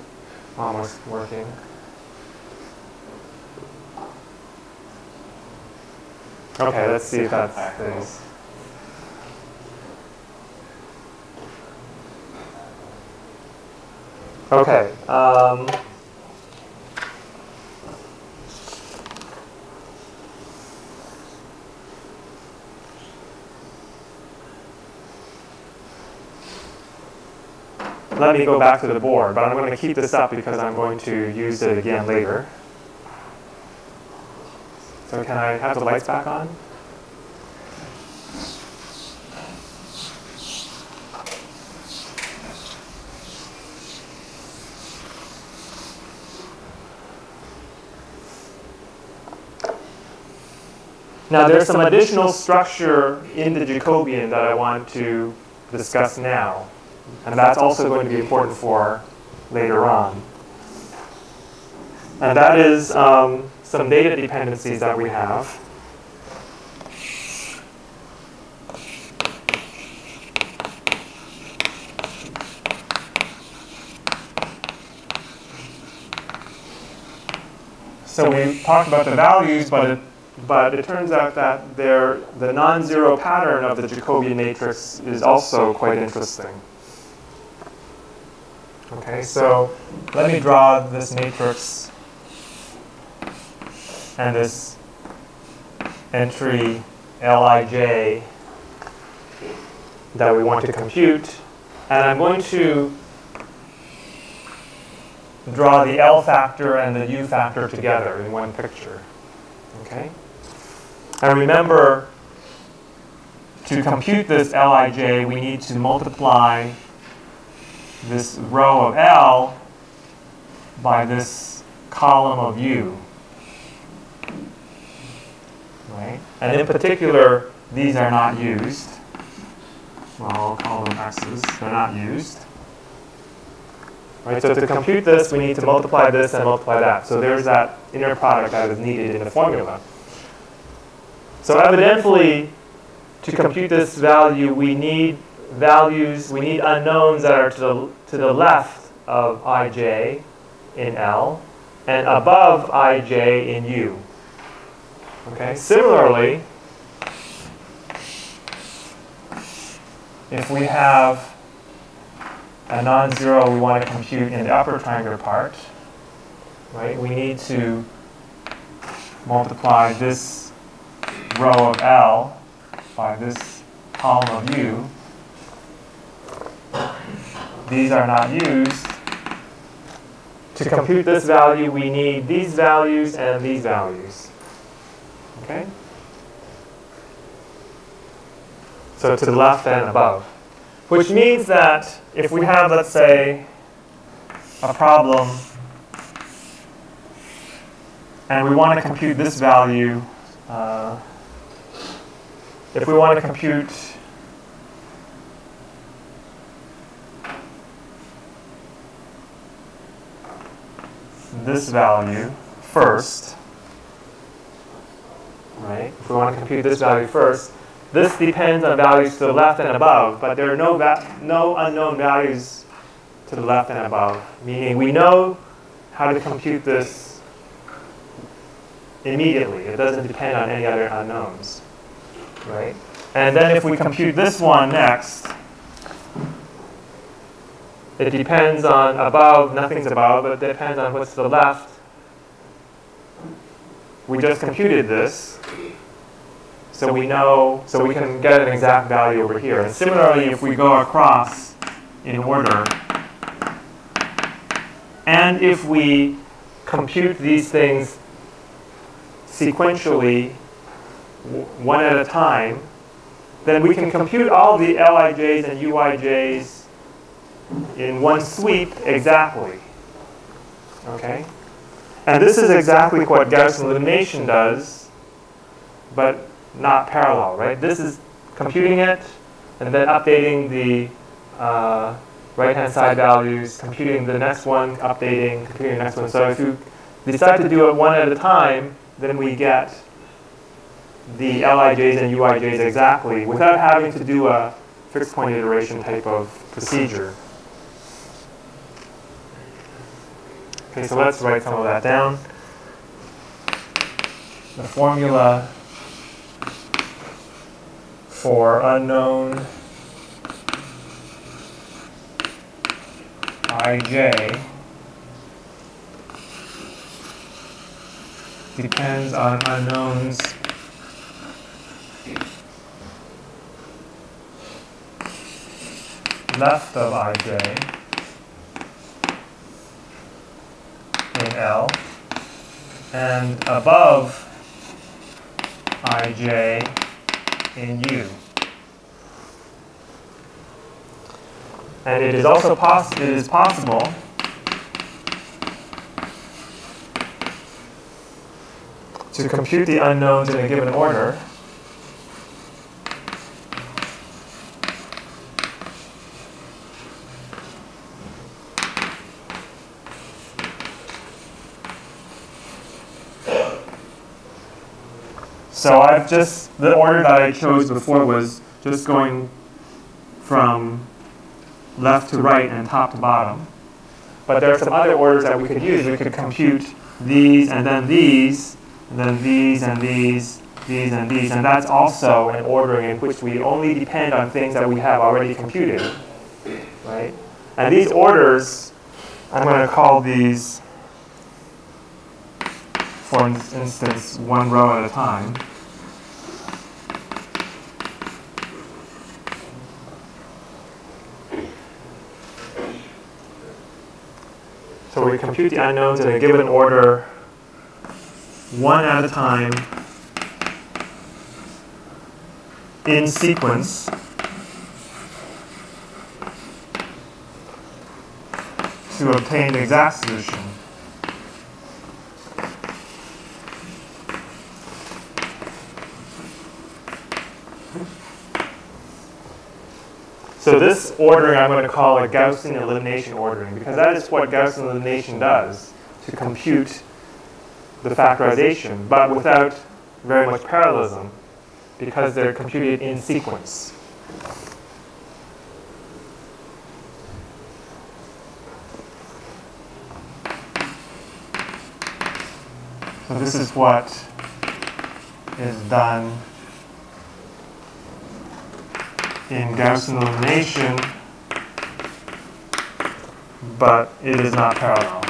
almost working. Okay, let's see if that stays. Okay. Let me go back to the board, but I'm going to keep this up because I'm going to use it again later. So can I have the lights back on? Now there's some additional structure in the Jacobian that I want to discuss now. And that's also going to be important for later on. And that is some data dependencies that we have. So we talked about the values, but it turns out that the non-zero pattern of the Jacobian matrix is also quite interesting. Okay, so let me draw this matrix and this entry Lij that we want to compute. And I'm going to draw the L factor and the U factor together in one picture. Okay? And remember, to compute this Lij, we need to multiply this row of L by this column of U. Right? And in particular, these are not used. Well, I'll call them X's. They're not used. Right? So to compute this, we need to multiply this and multiply that. So there's that inner product that is needed in the formula. So evidently, to compute this value, we need values, we need unknowns that are to the left of Ij in L and above Ij in U. Okay? Similarly, if we have a non-zero we want to compute in the upper triangular part, right, we need to multiply this row of L by this column of U. These are not used. To compute this value, we need these values and these values. Okay? So to the left and above. Which means that if we have, let's say, a problem, and we want to compute this value, if we want to compute this value first, right? If we want to compute this value first, this depends on values to the left and above, but there are no unknown values to the left and above, meaning we know how to compute this immediately. It doesn't depend on any other unknowns, right? And then if we compute this one next, it depends on above, nothing's above, but it depends on what's to the left. We just computed this. So we know, so we can get an exact value over here. And similarly, if we go across in order, and if we compute these things sequentially, one at a time, then we can compute all the Lij's and Uij's in one sweep exactly. Okay? And this is exactly what Gaussian elimination does, but not parallel, right? This is computing it and then updating the right-hand side values, computing the next one, updating, computing the next one. So if you decide to do it one at a time, then we get the Lij's and Uij's exactly without having to do a fixed point iteration type of procedure. Okay, so let's write some of that down. The formula for unknown Ij depends on unknowns left of Ij in L and above Ij in U. And it is also possible to compute the unknowns in a given order So the order that I chose before was just going from left to right and top to bottom. But there are some other orders that we could use. We could compute these and then these, and then these and these, these and these. And that's also an ordering in which we only depend on things that we have already computed, right? And these orders I'm going to call these, for instance, one row at a time. So we compute the unknowns in a given order, one at a time, in sequence, to obtain the exact solution. So this ordering I'm going to call a Gaussian elimination ordering, because that is what Gaussian elimination does, to compute the factorization, but without very much parallelism, because they're computed in sequence. So this is what is done in Gaussian elimination, but it is not parallel.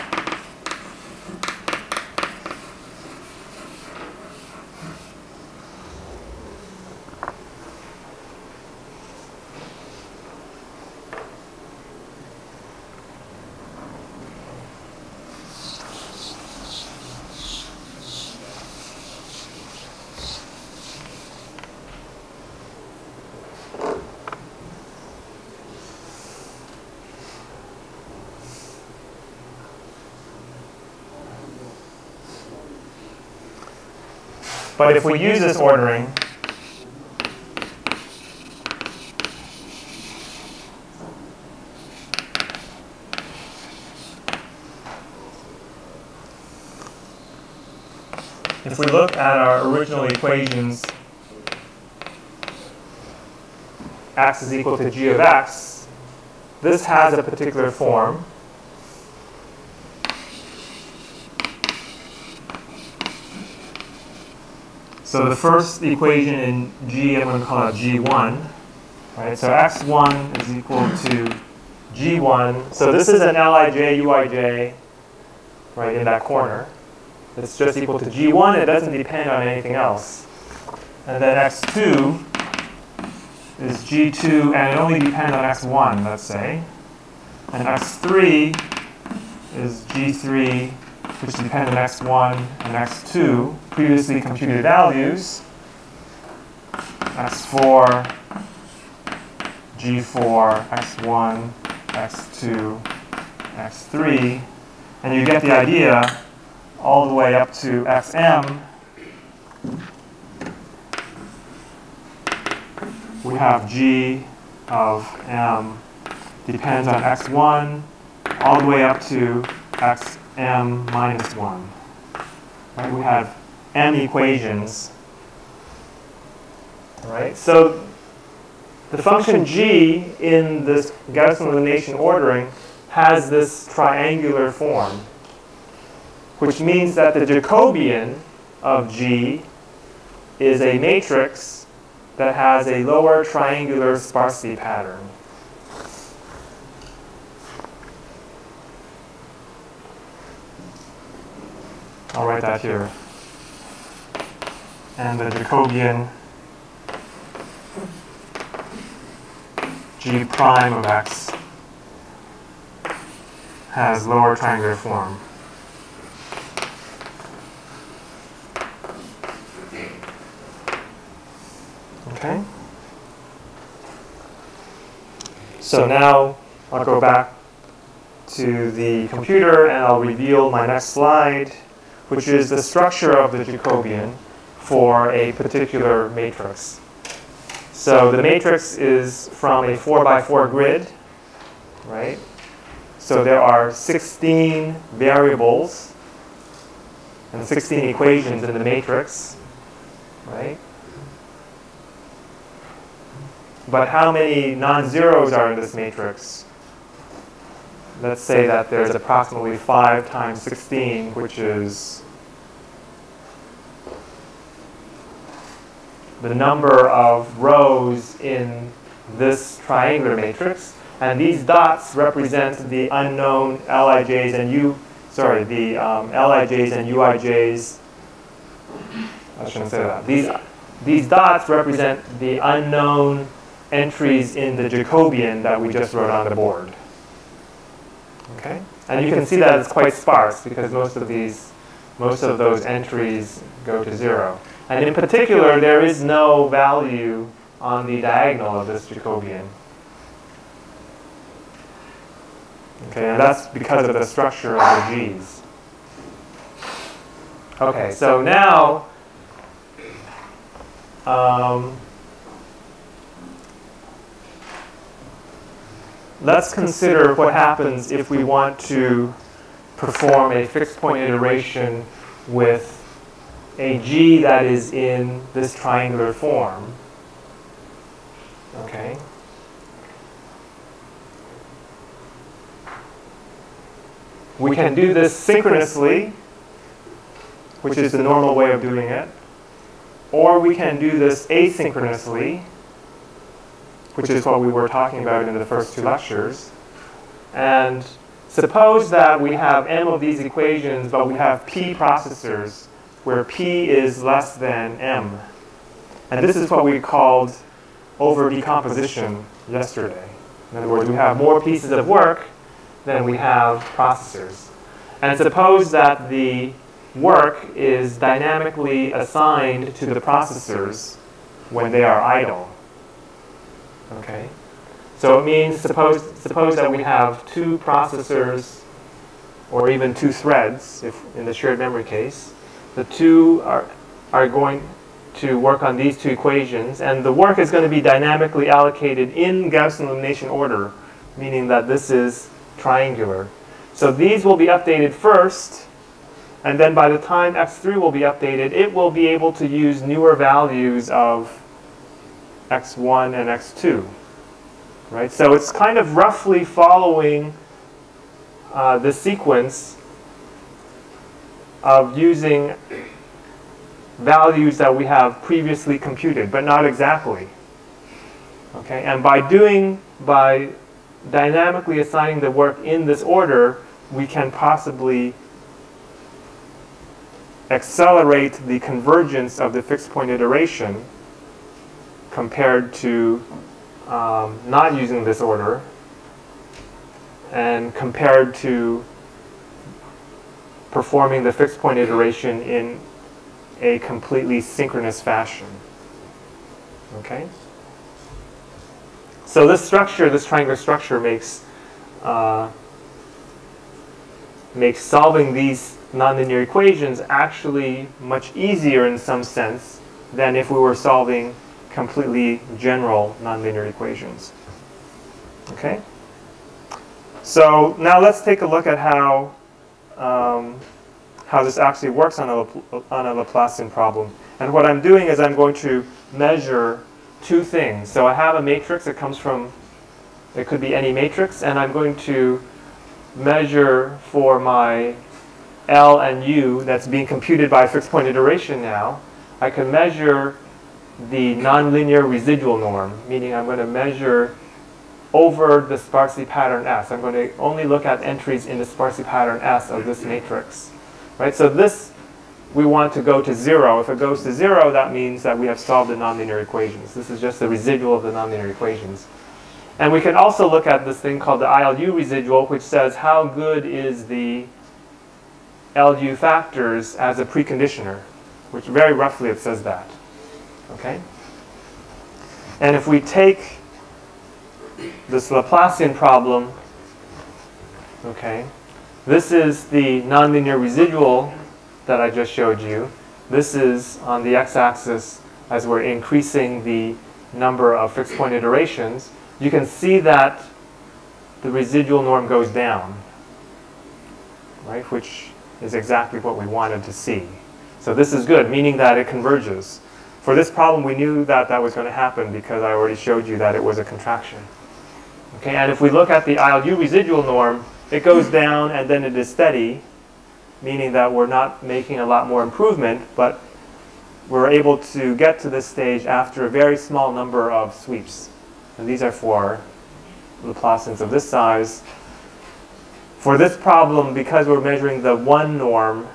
But if we use this ordering, if we look at our original equations, x is equal to g of x, this has a particular form. So the first equation in G, I'm going to call it G1. Right? So x1 is equal to G1. So this is an Lij, Uij, right, in that corner. It's just equal to G1. It doesn't depend on anything else. And then x2 is G2, and it only depends on x1, let's say. And x3 is G3, which depend on x1 and x2, previously computed values, x4, g4, x1, x2, x3, and you get the idea all the way up to xm. We have g of m depends on x1 all the way up to xm minus 1. Right? We have m equations. Right? So the function g in this Gaussian elimination ordering has this triangular form, which means that the Jacobian of g is a matrix that has a lower triangular sparsity pattern. I'll write that here. And the Jacobian g prime of x has lower triangular form. Okay? So now I'll go back to the computer and I'll reveal my next slide, which is the structure of the Jacobian for a particular matrix. So the matrix is from a 4x4 grid, right? So there are 16 variables and 16 equations in the matrix, right? But how many non-zeros are in this matrix? Let's say that there's approximately 5 times 16, which is the number of rows in this triangular matrix. And these dots represent the unknown Lij's and the Lij's and Uij's. I shouldn't say that. These dots represent the unknown entries in the Jacobian that we just wrote on the board. Okay? And you can see that it's quite sparse because most of those entries go to 0. And in particular, there is no value on the diagonal of this Jacobian. Okay, and that's because of the structure of the G's. Okay, so now let's consider what happens if we want to perform a fixed point iteration with a G that is in this triangular form. Okay. We can do this synchronously, which is the normal way of doing it, or we can do this asynchronously, which is what we were talking about in the first 2 lectures. And suppose that we have m of these equations, but we have p processors, where p is less than m. And this is what we called over decomposition yesterday. In other words, we have more pieces of work than we have processors. And suppose that the work is dynamically assigned to the processors when they are idle. Okay? So it means suppose that we have 2 processors or even 2 threads, if in the shared memory case. The 2 are going to work on these 2 equations, and the work is going to be dynamically allocated in Gaussian elimination order, meaning that this is triangular. So these will be updated first, and then by the time x3 will be updated, it will be able to use newer values of x1 and x2. Right? So it's kind of roughly following the sequence of using values that we have previously computed, but not exactly. Okay? And by dynamically assigning the work in this order, we can possibly accelerate the convergence of the fixed point iteration compared to not using this order, and compared to performing the fixed point iteration in a completely synchronous fashion. Okay? So this structure, this triangular structure, makes solving these nonlinear equations actually much easier in some sense than if we were solving completely general nonlinear equations. Okay? So now let's take a look at how this actually works on a Laplacian problem. And what I'm doing is I'm going to measure 2 things. So I have a matrix that comes from, it could be any matrix, and I'm going to measure for my L and U that's being computed by a fixed point iteration now. I can measure the nonlinear residual norm, meaning I'm going to measure over the sparsity pattern S. I'm going to only look at entries in the sparsity pattern S of this matrix. Right? So this, we want to go to 0. If it goes to 0, that means that we have solved the nonlinear equations. This is just the residual of the nonlinear equations. And we can also look at this thing called the ILU residual, which says how good is the LU factors as a preconditioner, which very roughly it says that. Okay? And if we take this Laplacian problem, okay, this is the nonlinear residual that I just showed you. This is on the x-axis as we're increasing the number of fixed point iterations. You can see that the residual norm goes down, right, which is exactly what we wanted to see. So this is good, meaning that it converges. For this problem, we knew that that was going to happen because I already showed you that it was a contraction. Okay, and if we look at the ILU residual norm, it goes down and then it is steady, meaning that we're not making a lot more improvement, but we're able to get to this stage after a very small number of sweeps. And these are for Laplacians of this size. For this problem, because we're measuring the one norm,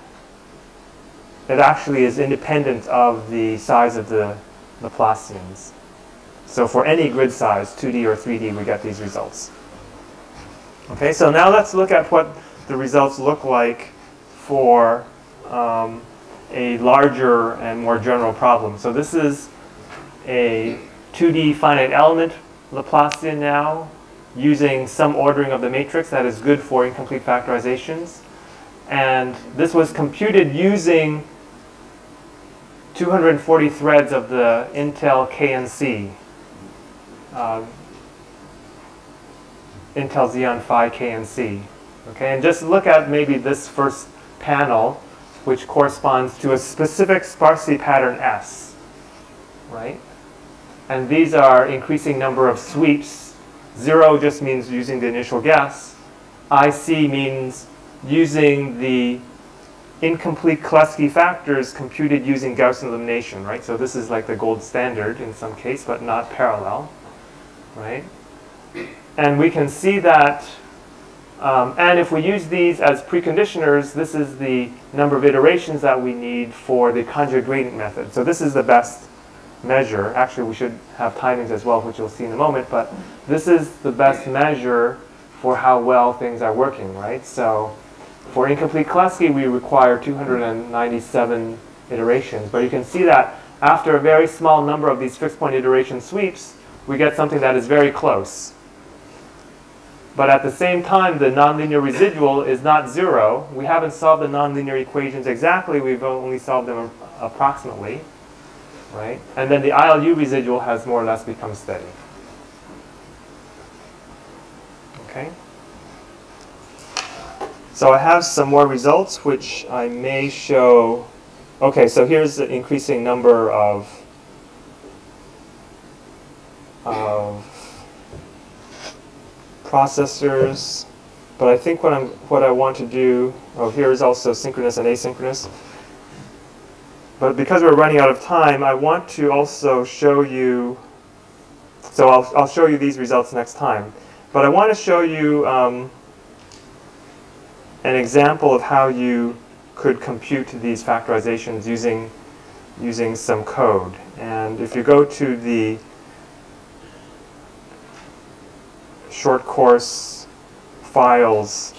it actually is independent of the size of the Laplacians. So for any grid size, 2D or 3D, we get these results. Okay, so now let's look at what the results look like for a larger and more general problem. So this is a 2D finite element Laplacian now, using some ordering of the matrix that is good for incomplete factorizations. And this was computed using 240 threads of the Intel KNC, Intel Xeon Phi KNC. Okay, and just look at maybe this first panel, which corresponds to a specific sparsity pattern S, right? And these are increasing number of sweeps. 0 just means using the initial guess. IC means using the incomplete Kleski factors computed using Gaussian elimination, right? So this is like the gold standard in some case, but not parallel, right? And we can see that, and if we use these as preconditioners, this is the number of iterations that we need for the conjugate gradient method. So this is the best measure. Actually, we should have timings as well, which you'll see in a moment, but this is the best measure for how well things are working, right? So for incomplete Kleski, we require 297 iterations, but you can see that after a very small number of these fixed point iteration sweeps, we get something that is very close. But at the same time, the nonlinear residual is not 0. We haven't solved the nonlinear equations exactly. We've only solved them approximately, right? And then the ILU residual has more or less become steady. Okay? So I have some more results, which I may show. Okay, so here's the increasing number of processors, but I think what I want to do, here is also synchronous and asynchronous. But because we're running out of time, I want to also show you, so I'll show you these results next time. But I want to show you an example of how you could compute these factorizations using some code. And if you go to the short course files,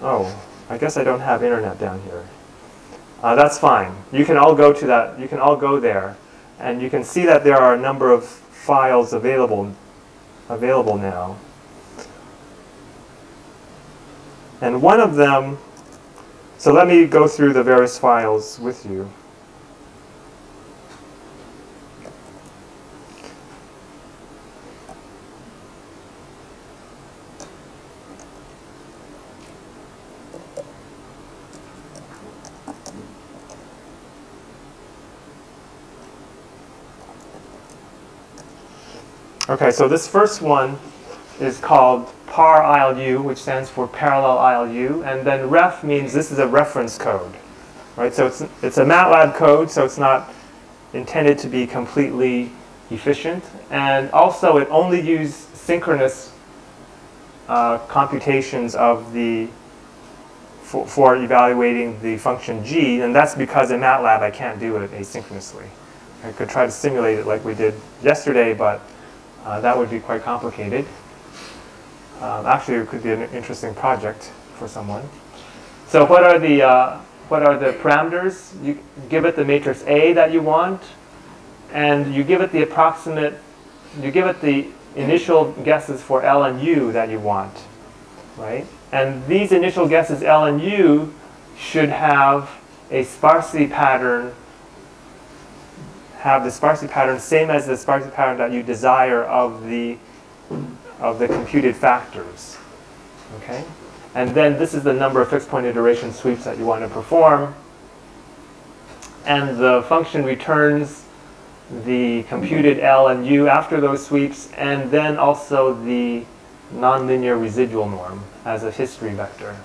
oh, I guess I don't have internet down here. That's fine. You can all go to that. You can all go there, and you can see that there are a number of files available now. And one of them, so let me go through the various files with you. Okay, so this first one is called par ILU, which stands for parallel ILU, and then ref means this is a reference code, right? So it's a MATLAB code, so it's not intended to be completely efficient, and also it only uses synchronous computations of the for evaluating the function g, and that's because in MATLAB I can't do it asynchronously. I could try to simulate it like we did yesterday, but that would be quite complicated. Actually, it could be an interesting project for someone. So what are the parameters? You give it the matrix A that you want, and you give it the approximate, you give it the initial guesses for L and U that you want, right? And these initial guesses L and U should have a sparsity pattern, have the sparsity pattern same as the sparsity pattern that you desire of the computed factors. Okay? And then this is the number of fixed point iteration sweeps that you want to perform. And the function returns the computed L and U after those sweeps, and then also the nonlinear residual norm as a history vector.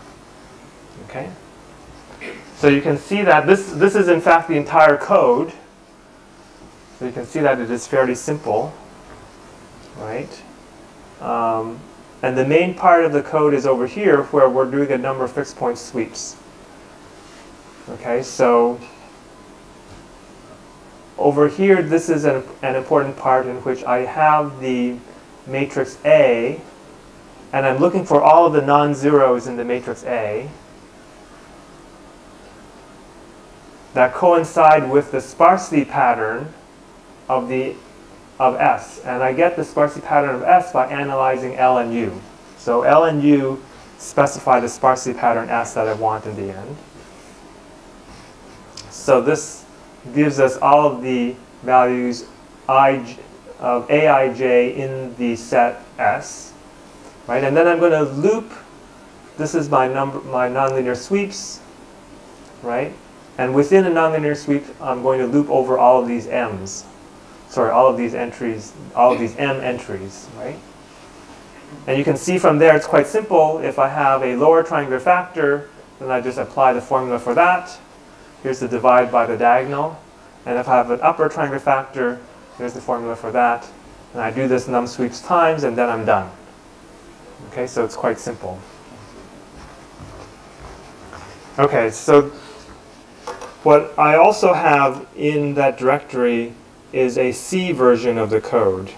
Okay? So you can see that this is in fact the entire code. So you can see that it is fairly simple, right? And the main part of the code is over here where we're doing a number of fixed point sweeps. Okay, so over here, this is an important part in which I have the matrix A, and I'm looking for all of the non-zeros in the matrix A that coincide with the sparsity pattern of S. And I get the sparsity pattern of S by analyzing L and U. So L and U specify the sparsity pattern S that I want in the end. So this gives us all of the values of Aij in the set S, right? And then I'm going to loop. This is my nonlinear sweeps, right? And within a nonlinear sweep, I'm going to loop over all of these M's. Sorry, all of these entries, all of these M entries, right? And you can see from there it's quite simple. If I have a lower triangular factor, then I just apply the formula for that. Here's the divide by the diagonal. And if I have an upper triangular factor, here's the formula for that. And I do this num sweeps times, and then I'm done. Okay, so it's quite simple. Okay, so what I also have in that directory is a C version of the code.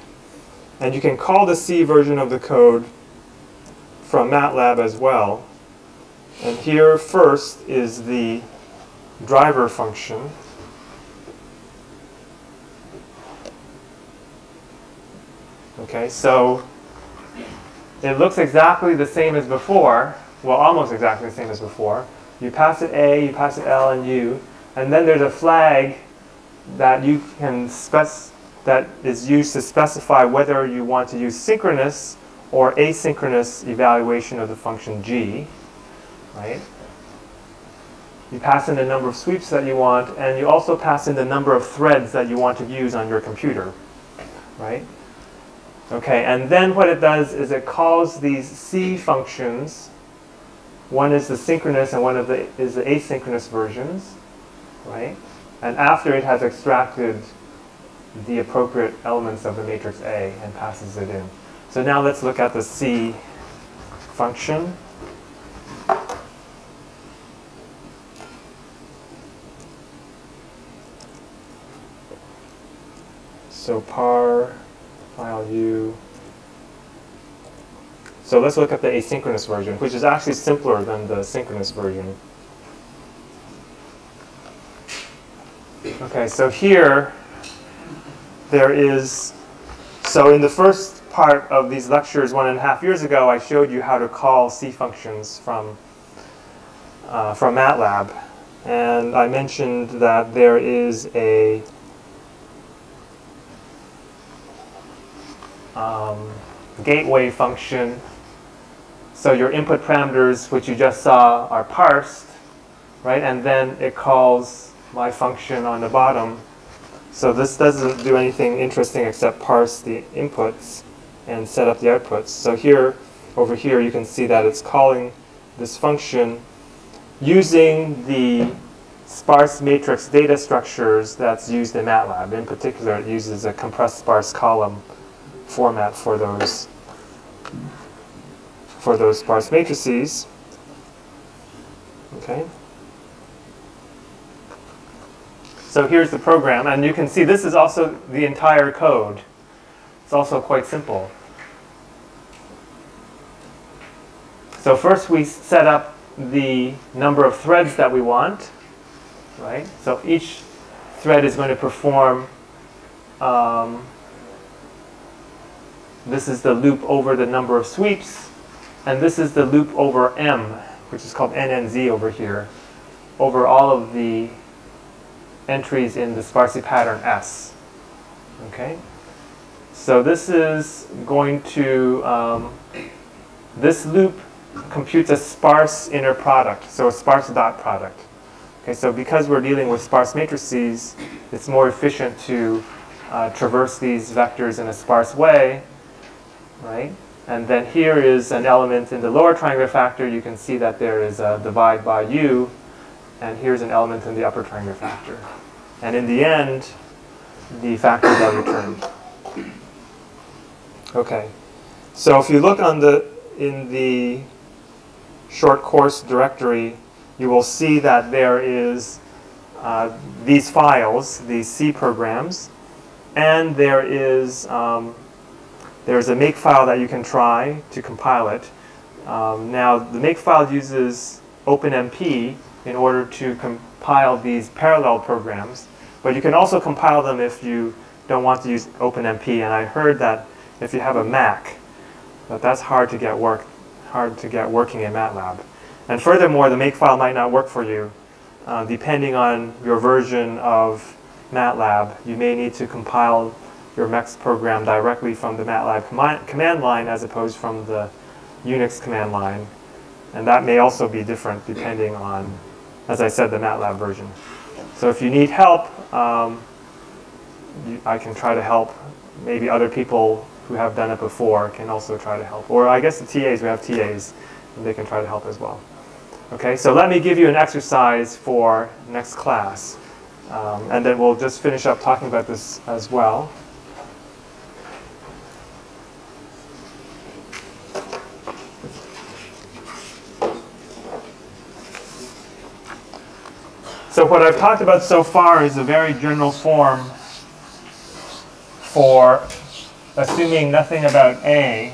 And you can call the C version of the code from MATLAB as well. And here first is the driver function. Okay, so it looks exactly the same as before. Well, almost exactly the same as before. You pass it A, you pass it L and U, and then there's a flag that you can that is used to specify whether you want to use synchronous or asynchronous evaluation of the function g, right? You pass in the number of sweeps that you want, and you also pass in the number of threads that you want to use on your computer, right? Okay, and then what it does is it calls these C functions. One is the synchronous and one is the asynchronous versions, right? And after it has extracted the appropriate elements of the matrix A and passes it in. So now let's look at the C function. So par file U. So let's look at the asynchronous version, which is actually simpler than the synchronous version. Okay, so here there is, so in the first part of these lectures 1.5 years ago, I showed you how to call C functions from MATLAB. And I mentioned that there is a gateway function. So your input parameters, which you just saw, are parsed, right? And then it calls my function on the bottom. So this doesn't do anything interesting except parse the inputs and set up the outputs. So here, over here, you can see that it's calling this function using the sparse matrix data structures that's used in MATLAB. In particular, it uses a compressed sparse column format for those sparse matrices. Okay. So here's the program, and you can see this is also the entire code. It's also quite simple. So first we set up the number of threads that we want, right? So each thread is going to perform, this is the loop over the number of sweeps, and this is the loop over M, which is called NNZ over here, over all of the entries in the sparsity pattern S. Okay? So this is going to, this loop computes a sparse inner product, so a sparse dot product. Okay, so because we're dealing with sparse matrices, it's more efficient to traverse these vectors in a sparse way, right? And then here is an element in the lower triangular factor. You can see that there is a divide by U, and here's an element in the upper triangular factor. And in the end, the factors are returned. Okay, so if you look in the short course directory, you will see that there is these files, these C programs, and there's a makefile that you can try to compile it. Now, the makefile uses OpenMP in order to compile these parallel programs, but you can also compile them if you don't want to use OpenMP. And I heard that if you have a Mac, that's hard to get working in MATLAB. And furthermore, the makefile might not work for you. Depending on your version of MATLAB, you may need to compile your MEX program directly from the MATLAB command line as opposed from the Unix command line. And that may also be different depending on, as I said, the MATLAB version. So if you need help, I can try to help. Maybe other people who have done it before can also try to help. Or I guess the TAs, we have TAs, and they can try to help as well. Okay, so let me give you an exercise for next class. And then we'll just finish up talking about this as well. So what I've talked about so far is a very general form for assuming nothing about A,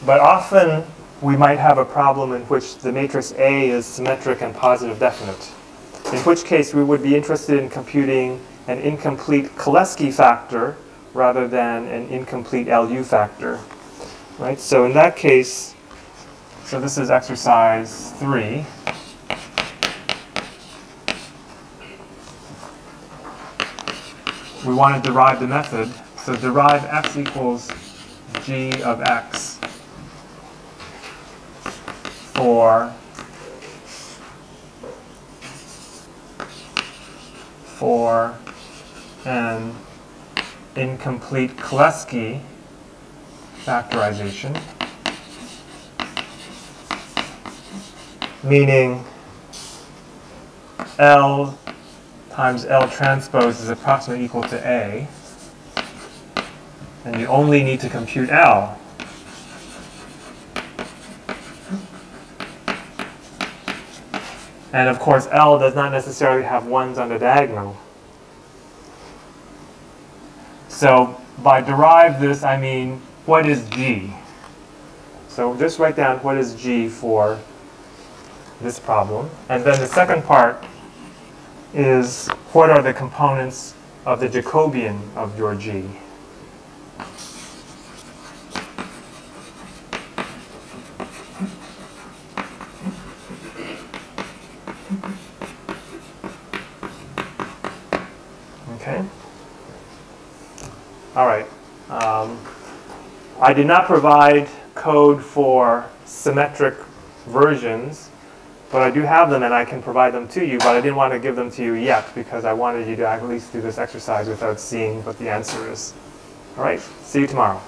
but often we might have a problem in which the matrix A is symmetric and positive definite, in which case we would be interested in computing an incomplete Cholesky factor rather than an incomplete LU factor. Right? So in that case, so this is exercise 3. We want to derive the method. So derive x equals g of x for an incomplete Cholesky factorization, meaning L times L transpose is approximately equal to A, and you only need to compute L. And of course, L does not necessarily have ones on the diagonal. So by derive this, I mean, what is G? So just write down what is G for this problem. And then the second part is what are the components of the Jacobian of your G? Okay. All right. I did not provide code for symmetric versions, but I do have them and I can provide them to you, but I didn't want to give them to you yet because I wanted you to at least do this exercise without seeing what the answer is. All right, see you tomorrow.